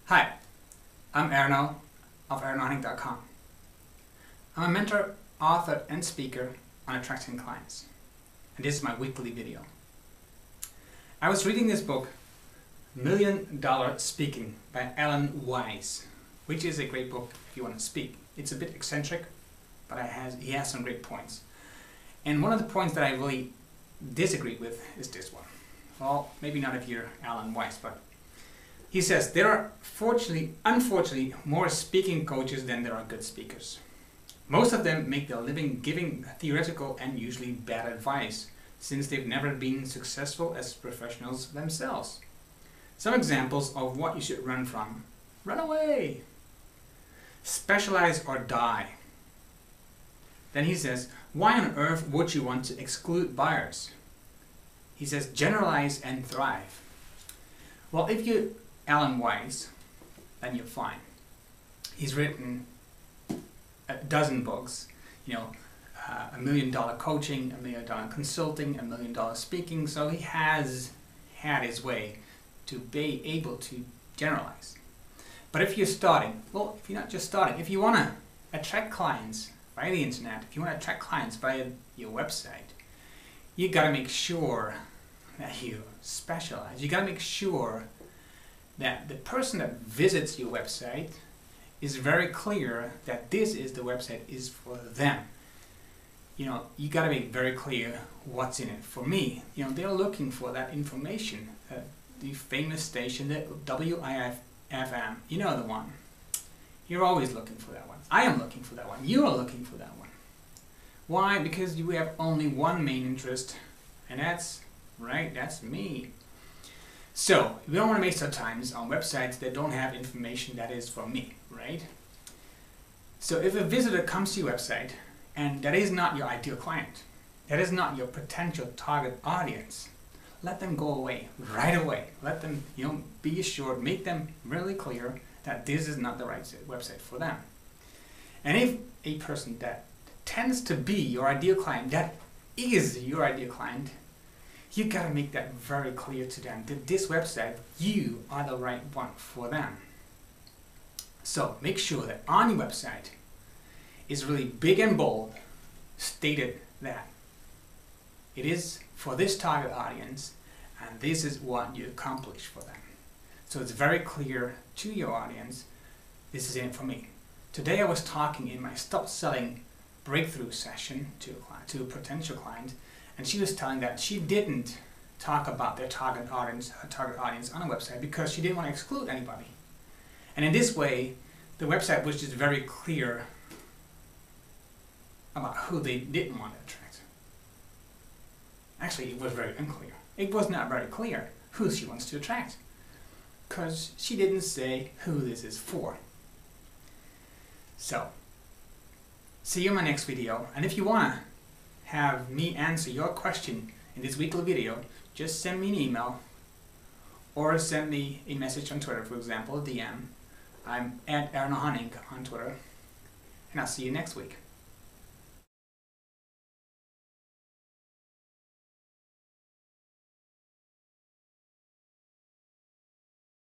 Hi, I'm Erno of ernohunting.com. I'm a mentor, author, and speaker on attracting clients, and this is my weekly video. I was reading this book, $1 Million Speaking by Alan Weiss, which is a great book if you want to speak. It's a bit eccentric, but he has some great points. And one of the points that I really disagree with is this one. Well, maybe not if you're Alan Weiss, but he says there are unfortunately more speaking coaches than there are good speakers. Most of them make their living giving theoretical and usually bad advice, since they've never been successful as professionals themselves. Some examples of what you should run from: run away, specialize or die. Then he says, why on earth would you want to exclude buyers? He says, generalize and thrive. Well, if you're Alan Weiss, then you're fine. He's written a dozen books, $1 million coaching, $1 million consulting, $1 million speaking, so he has had his way to be able to generalize. But if you're starting, well, if you're not just starting, if you want to attract clients via the internet, if you want to attract clients via your website, you got to make sure that you specialize. You got to make sure that the person that visits your website is very clear that this is the website is for them. You got to make very clear what's in it. For me, they're looking for that information. The famous station, the WIFM, you know the one. You're always looking for that one. I am looking for that one. You are looking for that one. Why? Because you have only one main interest, and that's me. So, we don't want to waste our times on websites that don't have information that is for me, right? So if a visitor comes to your website and that is not your ideal client, that is not your potential target audience, let them go away right away. Let them, be assured, make them really clear that this is not the right website for them. And if a person that tends to be your ideal client, that is your ideal client, you gotta make that very clear to them that this website, you are the right one for them. So make sure that on your website is really big and bold stated that it is for this target audience and this is what you accomplish for them. So it's very clear to your audience, this is it for me. Today I was talking in my Stop Selling breakthrough session to a potential client, and she was telling that she didn't talk about their target audience on a website because she didn't want to exclude anybody. And in this way, the website was just very clear about who they didn't want to attract. Actually, it was very unclear. It was not very clear who she wants to attract because she didn't say who this is for. So, see you in my next video, and if you want to have me answer your question in this weekly video, just send me an email or send me a message on Twitter, for example, a DM. I'm at Erno Hunting on Twitter, and I'll see you next week.